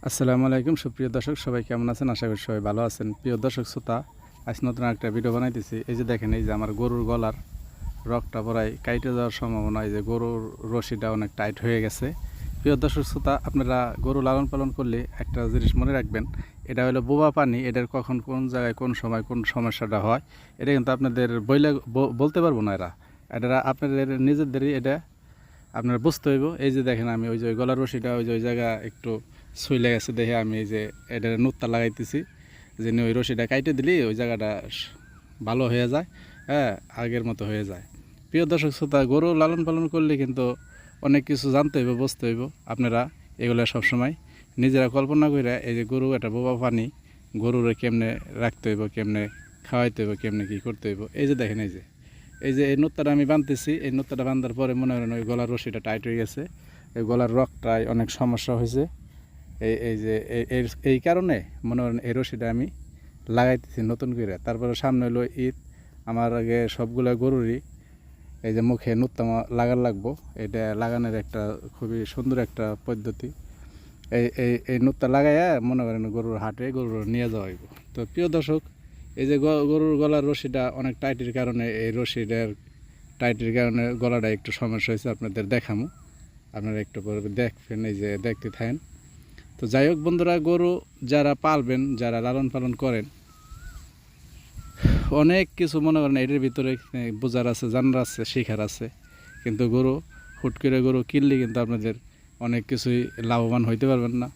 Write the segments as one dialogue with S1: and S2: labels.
S1: আসসালামু আলাইকুম সুপ্রিয় দর্শক, সবাই কেমন আছেন? আশা করি সবাই ভালো আছেন। প্রিয় দর্শক শ্রোতা, আজ নতুন একটা ভিডিও বানাইতেছি। এই যে দেখেন, এই যে আমার গরুর গলার রগটা প্রায় কাইটে যাওয়ার সম্ভাবনা, এই যে গরুর রশিটা অনেক টাইট হয়ে গেছে। প্রিয় দর্শক শ্রোতা, আপনারা গরু লালন পালন করলে একটা জিনিস মনে রাখবেন, এটা হলো বোবা পানি। এটার কখন কোন জায়গায় কোন সময় কোন সমস্যাটা হয় এটা কিন্তু আপনাদের বলতে পারবো না। এটা আপনাদের নিজেদেরই এটা আপনার বুঝতে হইব। এই যে দেখেন, আমি ওই যে গলার রশিটা ওই যে ওই জায়গা একটু ছুইলে গেছে দেখে আমি এই যে এটা নুত্তা লাগাইতেছি, যে ওই রশিটা কাইটে দিলেই ওই জায়গাটা ভালো হয়ে যায়, হ্যাঁ, আগের মতো হয়ে যায়। প্রিয় দর্শক শ্রোতা, গরু লালন পালন করলে কিন্তু অনেক কিছু জানতে হইব, বুঝতে হইব। আপনারা এগুলো সবসময় নিজেরা কল্পনা করে, এই যে গরু একটা বোবা পানি, গরুরে কেমনে রাখতে হইব, কেমনে খাওয়াইতে হইব, কেমনে কী করতে হইব। এই যে দেখেন, এই নোত্তাটা আমি বাঁধতেছি। এই নোত্তাটা বাঁধার পরে মনে করেন ওই গলার রশিটা টাইট হয়ে গেছে, এই গলার রগটায় অনেক সমস্যা হয়েছে। এই কারণে মনে করেন এই রশিটা আমি লাগাইতেছি নতুন করে। তারপরে সামনে হলো ঈদ, আমার আগে সবগুলো গরুরই এই যে মুখে নোত্তা লাগবো। এটা লাগানোর একটা খুবই সুন্দর একটা পদ্ধতি। এই নোত্তা লাগাইয়া মনে করেন গরুর হাটে গরুর নিয়ে যাওয়া হইব। তো প্রিয় দর্শক, এই যে গরুর গলার রশিটা অনেক টাইটের কারণে, এই রশিটার টাইটের কারণে গলাটা একটু সমস্যা হয়েছে। আপনাদের দেখামো, আপনারা একটু পরে দেখবেন, এই যে দেখতে থাকেন। তো যাই হোক বন্ধুরা, গরু যারা পালবেন, যারা লালন পালন করেন, অনেক কিছু মনে করেন এটার ভিতরে বোঝার আছে, জানার আছে, শেখার আছে। কিন্তু গরু হুট করে গরু কিনলে কিন্তু আপনাদের অনেক কিছুই লাভবান হইতে পারবেন না।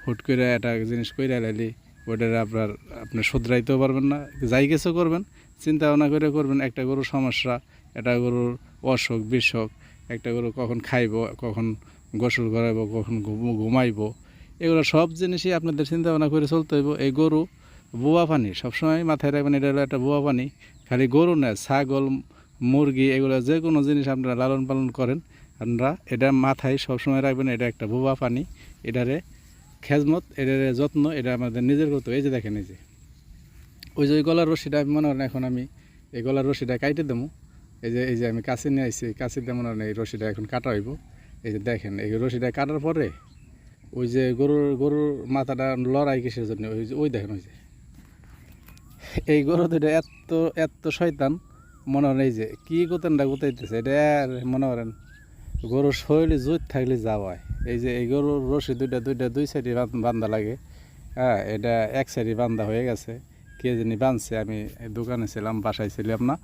S1: হুট করে একটা জিনিস কইরা লাইলে ওইটার আপনি শুধরাইতেও পারবেন না। যাই কিছু করবেন চিন্তা ভাবনা করে করবেন। একটা গরুর সমস্যা, একটা গরুর অসুখ বিসুখ, একটা গরু কখন খাইব, কখন গোসল করাইব, কখন ঘুমাইব, এগুলো সব জিনিসই আপনাদের চিন্তা ভাবনা করে চলতে হইব। এই গরু বোয়া পানি সবসময় মাথায় রাখবেন, এটা হলো একটা বোয়া পানি। খালি গরু না, ছাগল, মুরগি, এগুলো যে কোনো জিনিস আপনারা লালন পালন করেন, আপনারা এটা মাথায় সবসময় রাখবেন, এটা একটা বোবা পানি। এটারে খেজমত, এটারে যত্ন, এটা আমাদের নিজের করতে। এই যে দেখেন, ওই যে গলার রশিটা আমি মনে করেন এখন আমি এই গলার রশিটা কাইটে দেবো। এই যে আমি কাছে নিয়ে আসছি, কাছে দিয়ে মনে করেন এই রশিটা এখন কাটা হইব। এই যে দেখেন, এই রশিটা কাটার পরে ওই যে গরুর মাথাটা লড়াই কিসের জন্য, ওই দেখেন, এই গরু দুটো এত এত শয়তান, মনে করেন এই যে কী গোতেনটা গোতাইতেছে, এটা মনে করেন গরুর শরীরে জুত থাকলে যাওয়ায়। এই যে এই গরুর রশি দুই সাইডে বান্ধা লাগে, হ্যাঁ, এটা এক সাইডে বান্ধা হয়ে গেছে। কে জানি বাঁধছে, আমি দোকানে ছিলাম, বাসায় ছিলাম না,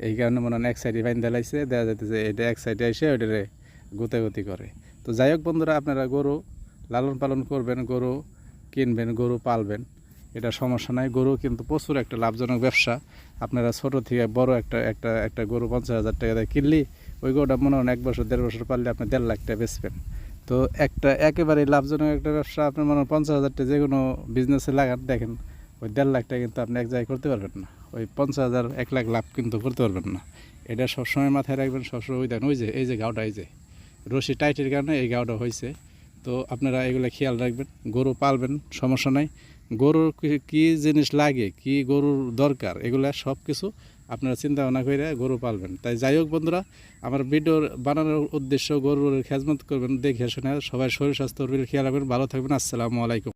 S1: এই কারণে মনে হয় এক সাইডে বান্ধা লাগছে। দেখা যাইতেছে এটা এক সাইডে এসে ওইটারে গুতাগুতি করে। তো যাই হোক বন্ধুরা, আপনারা গরু লালন পালন করবেন, গরু কিনবেন, গরু পালবেন, এটা সমস্যা নাই। গরু কিন্তু প্রচুর একটা লাভজনক ব্যবসা। আপনারা ছোটো থেকে বড় একটা একটা একটা গরু 50,000 টাকা দিয়ে কিনলি, ওই গরুটা মনে হয় 1 বছর 1.5 বছর পারলে আপনি 1.5 লাখ টাকা বেচবেন। তো একটা একেবারেই লাভজনক একটা ব্যবসা। আপনার মনে হয় 50,000 টাকা যে কোনো বিজনেসে লাগান, দেখেন ওই 1.5 লাখ টাকা কিন্তু আপনি এক জায়গায় করতে পারবেন না। ওই 50,000 1 লাখ লাভ কিন্তু করতে পারবেন না। এটা সবসময় মাথায় রাখবেন, সবসময়। ওই দেখেন, এই যে গাওটা, এই যে রশি টাইটের কারণে এই গাওটা হয়েছে। তো আপনারা এগুলো খেয়াল রাখবেন, গরু পালবেন, সমস্যা নাই। গরুর কী জিনিস লাগে, কি গরুর দরকার, এগুলো সব কিছু আপনারা চিন্তা ভাবনা করে গরু পালবেন। তাই যাই হোক বন্ধুরা, আমার ভিডিও বানানোর উদ্দেশ্য গরুর খেজমত করবেন, দেখে শুনে সবাই শরীর স্বাস্থ্য খেয়াল রাখবেন। ভালো থাকবেন। আসসালামু আলাইকুম।